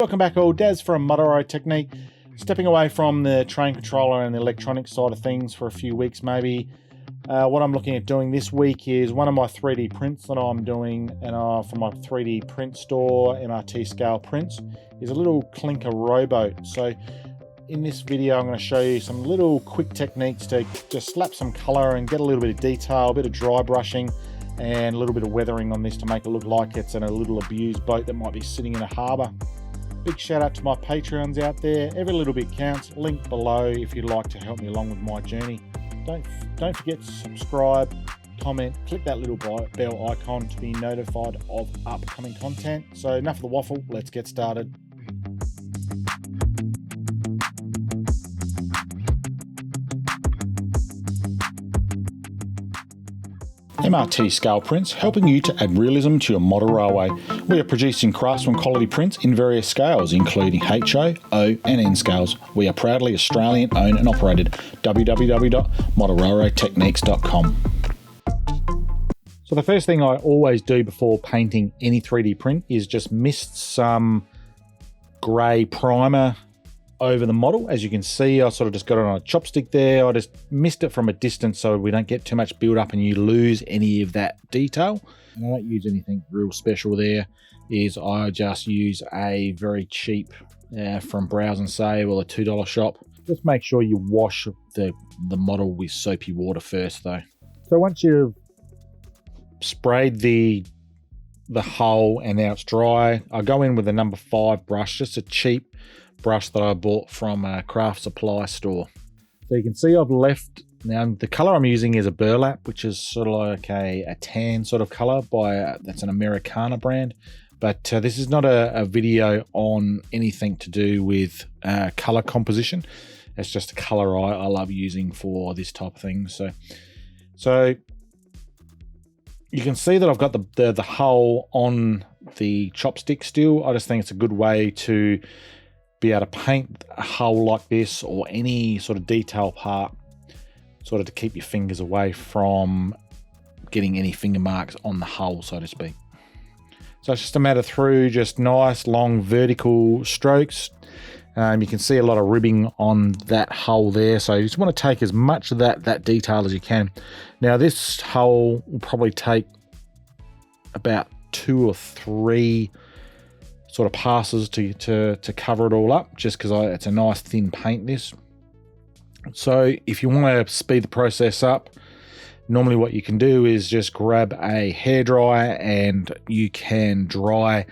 Welcome back all, Daz from Arduino Technique. Stepping away from the train controller and the electronic side of things for a few weeks maybe. What I'm looking at doing this week is one of my 3D prints that I'm doing for my 3D print store, MRT scale prints, is a little clinker rowboat. So in this video I'm going to show you some little quick techniques to just slap some color and get a little bit of detail, a bit of dry brushing and a little bit of weathering on this to make it look like it's in a little abused boat that might be sitting in a harbour. Big shout out to my Patreons out there. Every little bit counts. Link below if you'd like to help me along with my journey. Don't forget to subscribe, comment, click that little bell icon to be notified of upcoming content. So enough of the waffle, let's get started. MRT scale prints, helping you to add realism to your model railway. We are producing craftsman quality prints in various scales, including HO, O and N scales. We are proudly Australian owned and operated. www.modelrailroadtechniques.com. So the first thing I always do before painting any 3D print is just mist some grey primer over the model. As you can see, I sort of just got it on a chopstick there. I just mist it from a distance so we don't get too much build up and you lose any of that detail. And I don't use anything real special there. I just use a very cheap from Browse and Save or a $2 shop. Just make sure you wash the model with soapy water first though. So once you've sprayed the hull and now it's dry, I go in with a number 5 brush, just a cheap brush that I bought from a craft supply store. So you can see I've left, now the color I'm using is a burlap, which is sort of like a tan sort of color that's an Americana brand. But this is not a video on anything to do with color composition. It's just a color I love using for this type of thing. So you can see that I've got the hull on the chopstick still. I just think it's a good way to be able to paint a hull like this or any sort of detail part, sort of to keep your fingers away from getting any finger marks on the hull, so to speak. So it's just a matter through just nice long vertical strokes. You can see a lot of ribbing on that hull there, so you just want to take as much of that detail as you can. Now this hull will probably take about 2 or 3 sort of passes to cover it all up, just because it's a nice thin paint this. So if you want to speed the process up, normally what you can do is just grab a hairdryer and you can dry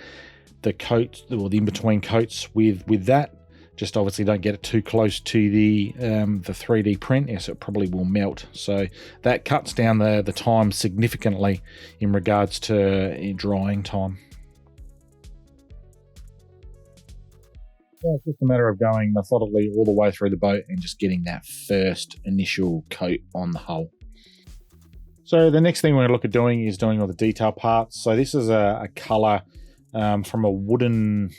the coat or the in-between coats with that. Just obviously don't get it too close to the 3D print, yes, it probably will melt. So that cuts down the time significantly in regards to drying time. So it's just a matter of going methodically all the way through the boat and just getting that first initial coat on the hull. So the next thing we're going to look at doing is doing all the detail parts. So this is a color from a wooden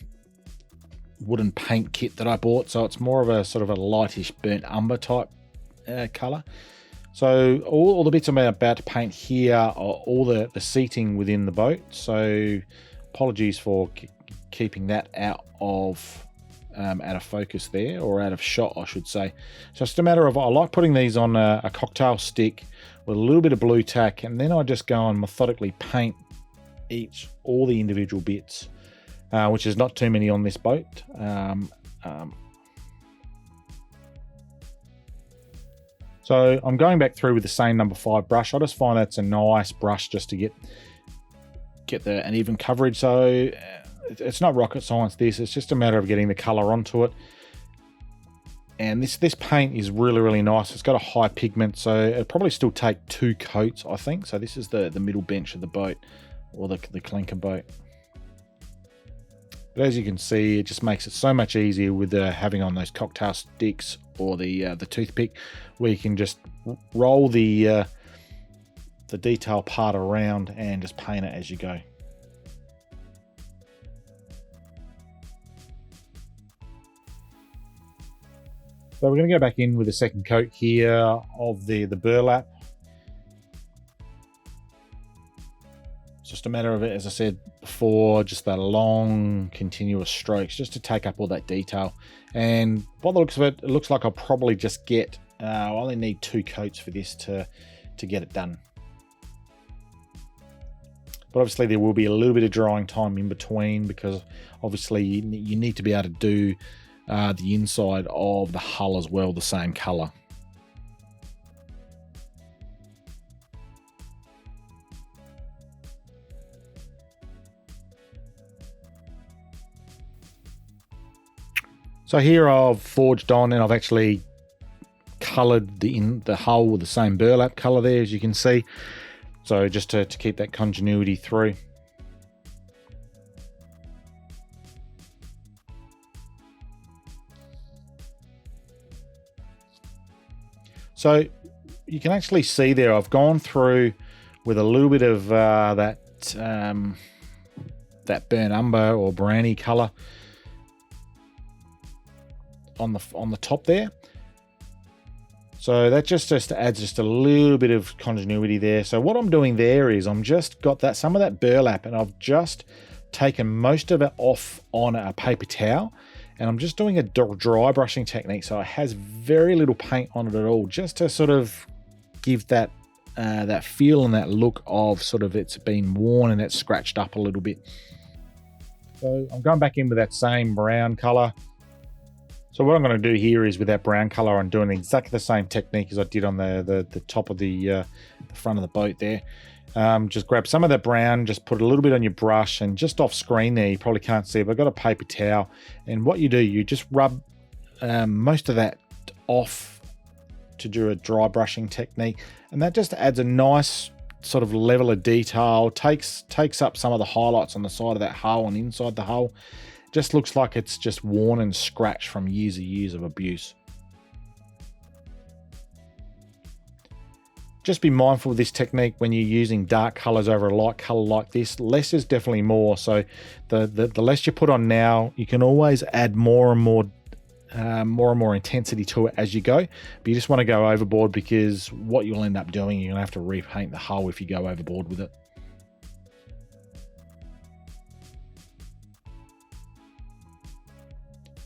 paint kit that I bought. So it's more of a sort of a lightish burnt umber type color. So all the bits I'm about to paint here are all the seating within the boat. So apologies for keeping that out of focus there, or out of shot I should say. So it's just a matter of, I like putting these on a cocktail stick with a little bit of blue tack, and then I just go and methodically paint all the individual bits, which is not too many on this boat. So I'm going back through with the same number 5 brush. I just find that's a nice brush just to get an even coverage. So it's not rocket science this, it's just a matter of getting the color onto it. And this paint is really nice. It's got a high pigment, so it'll probably still take 2 coats, I think. So this is the middle bench of the boat, or the clinker boat. But as you can see, it just makes it so much easier with having on those cocktail sticks or the toothpick, where you can just roll the detail part around and just paint it as you go. So we're going to go back in with a second coat here of the burlap. It's just a matter of it, as I said for just that long continuous strokes, just to take up all that detail. And by the looks of it, it looks like I'll probably just get, I only need 2 coats for this to get it done. But obviously there will be a little bit of drying time in between, because obviously you need to be able to do the inside of the hull as well the same color. So here I've forged on, and I've actually colored the hull with the same burlap color there, as you can see. So just to keep that continuity through. So you can actually see there, I've gone through with a little bit of that burnt umber or brownie color on the top there. So that just adds just a little bit of continuity there. So what I'm doing there is I'm just got some of that burlap, and I've just taken most of it off on a paper towel, and I'm just doing a dry brushing technique, so it has very little paint on it at all, just to sort of give that that feel and that look of sort of it's been worn and it's scratched up a little bit. So I'm going back in with that same brown color. So what I'm going to do here is, with that brown color, I'm doing exactly the same technique as I did on the top of the front of the boat there. Just grab some of that brown, just put a little bit on your brush, and just off screen there, you probably can't see it, but I've got a paper towel. And what you do, you just rub most of that off to do a dry brushing technique. And that just adds a nice sort of level of detail, takes up some of the highlights on the side of that hull and inside the hull. Just looks like it's just worn and scratched from years of abuse. Just be mindful of this technique when you're using dark colors over a light color like this. Less is definitely more. So the less you put on now, you can always add more and more intensity to it as you go. But you just want to go overboard, because what you'll end up doing, you're gonna have to repaint the hull if you go overboard with it.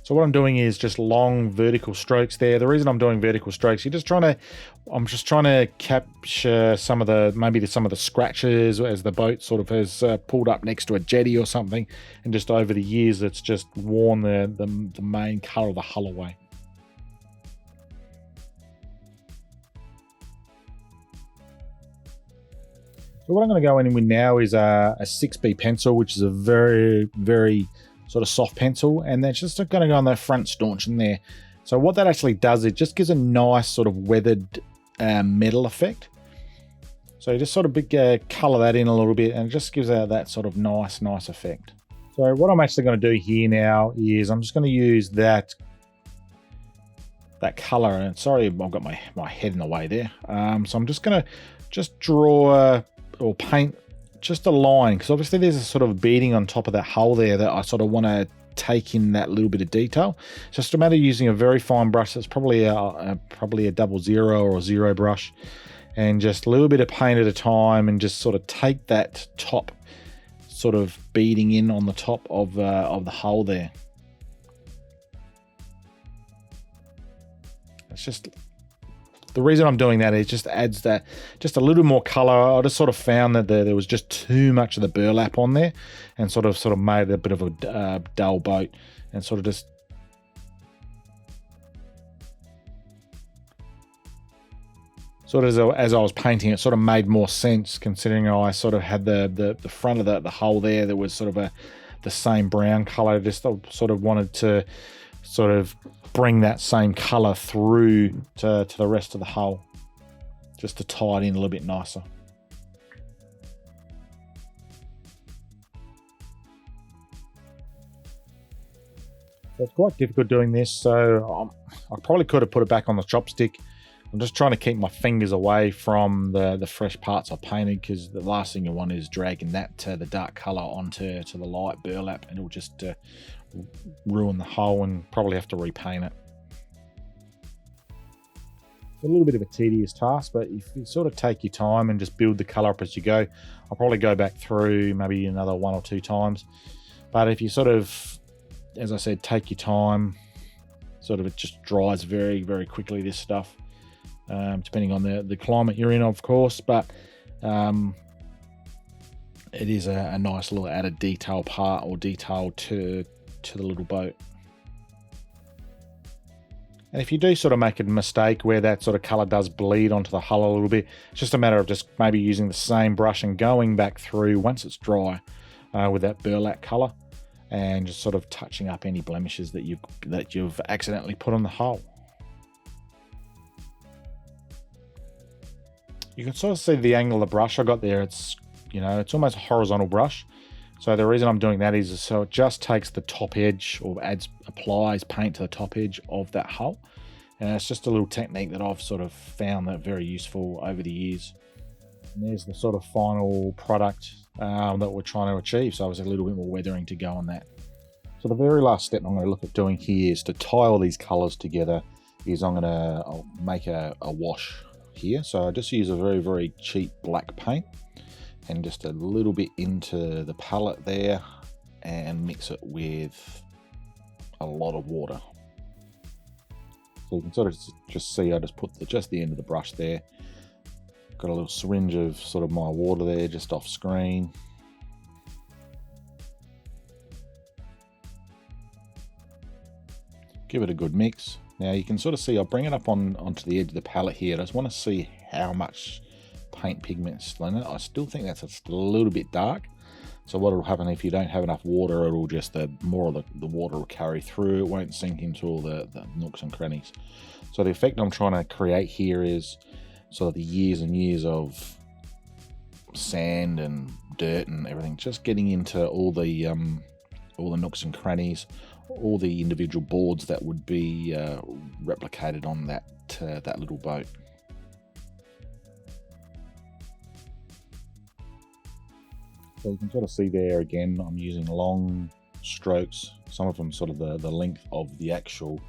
So what I'm doing is just long vertical strokes there. The reason I'm doing vertical strokes, I'm just trying to capture some of the scratches as the boat sort of has pulled up next to a jetty or something, and just over the years it's just worn the main color of the hull away. So what I'm going to go in with now is a 6B pencil, which is a very, very sort of soft pencil, and that's just going to go on the front stanchion there. So what that actually does, it just gives a nice sort of weathered metal effect. So you just sort of color that in a little bit, and it just gives that sort of nice effect. So what I'm actually going to do here now is I'm just going to use that color, and sorry, I've got my head in the way there. So I'm just going to draw or paint just a line, because obviously there's a sort of beading on top of that hull there that I sort of want to take in that little bit of detail. Just a matter of using a very fine brush. That's probably a 00 or a 0 brush, and just a little bit of paint at a time, and just sort of take that top sort of beading in on the top of the hull there. It's just, the reason I'm doing that is just adds that just a little more color. I just sort of found that there was just too much of the burlap on there, and sort of made it a bit of a dull boat, and sort of just as I was painting it, sort of made more sense, considering I sort of had the front of the hull there that was sort of the same brown color. Just sort of wanted to sort of bring that same color through to the rest of the hull, just to tie it in a little bit nicer. So it's quite difficult doing this, so I probably could have put it back on the chopstick. I'm just trying to keep my fingers away from the fresh parts I painted, because the last thing you want is dragging the dark color onto the light burlap, and it'll just ruin the hull and probably have to repaint it. It's a little bit of a tedious task, but if you sort of take your time and just build the color up as you go, I'll probably go back through maybe another 1 or 2 times. But if you sort of, as I said, take your time, sort of it just dries very, very quickly, this stuff, depending on the climate you're in, of course. But it is a nice little added detail part or detail to the little boat. And if you do sort of make a mistake where that sort of colour does bleed onto the hull a little bit, it's just a matter of just maybe using the same brush and going back through once it's dry with that burlap colour, and just sort of touching up any blemishes that you've accidentally put on the hull. You can sort of see the angle of the brush I got there. It's, you know, it's almost a horizontal brush. So the reason I'm doing that is so it just takes the top edge, or applies paint to the top edge of that hull. And it's just a little technique that I've sort of found that very useful over the years. And there's the sort of final product that we're trying to achieve. So there's a little bit more weathering to go on that. So the very last step I'm going to look at doing here is to tie all these colors together. I'll make a wash here. So I just use a very, very cheap black paint, and just a little bit into the palette there, and mix it with a lot of water. So you can sort of just see I just put just the end of the brush there. Got a little syringe of sort of my water there just off screen. Give it a good mix. Now you can sort of see I'll bring it up onto the edge of the palette here. I just want to see how much paint pigment still in it. I still think that's a little bit dark. So what will happen if you don't have enough water, it'll just more of the water will carry through. It won't sink into all the nooks and crannies. So the effect I'm trying to create here is sort of the years and years of sand and dirt and everything, just getting into all the nooks and crannies, all the individual boards that would be replicated on that little boat. So you can sort of see there again, I'm using long strokes, some of them sort of the length of the actual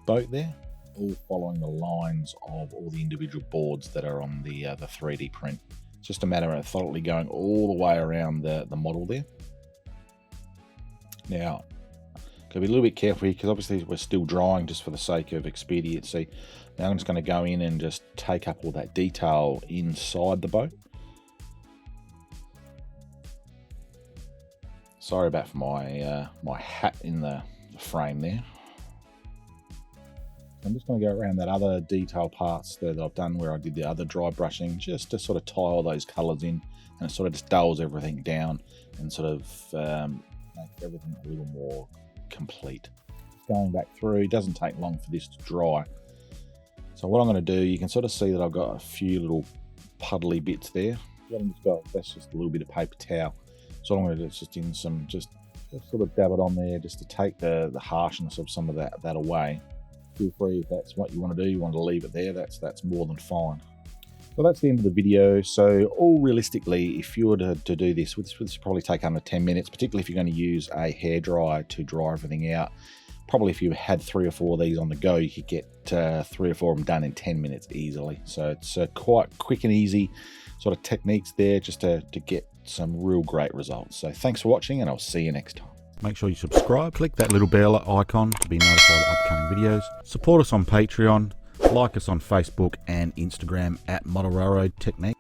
boat there, all following the lines of all the individual boards that are on the 3D print. It's just a matter of thoroughly going all the way around the model there. Now, got to be a little bit careful here because obviously we're still drying just for the sake of expediency. Now I'm just going to go in and just take up all that detail inside the boat. Sorry about my my hat in the frame there. I'm just going to go around that other detail parts that I've done where I did the other dry brushing, just to sort of tie all those colours in, and it sort of just dulls everything down and sort of make everything a little more complete. Going back through, it doesn't take long for this to dry. So what I'm going to do, you can sort of see that I've got a few little puddly bits there. That's just a little bit of paper towel. So I'm going to do is just in some, just sort of dab it on there just to take the harshness of some of that away. Feel free if that's what you want to do, you want to leave it there, that's more than fine. So that's the end of the video. So all realistically, if you were to do this would probably take under 10 minutes, particularly if you're going to use a hairdryer to dry everything out. Probably if you had 3 or 4 of these on the go, you could get 3 or 4 of them done in 10 minutes easily. So it's quite quick and easy sort of techniques there just to get some real great results. So thanks for watching, and I'll see you next time. Make sure you subscribe, click that little bell icon to be notified of upcoming videos. Support us on Patreon, like us on Facebook and Instagram at Model Railroad Techniques.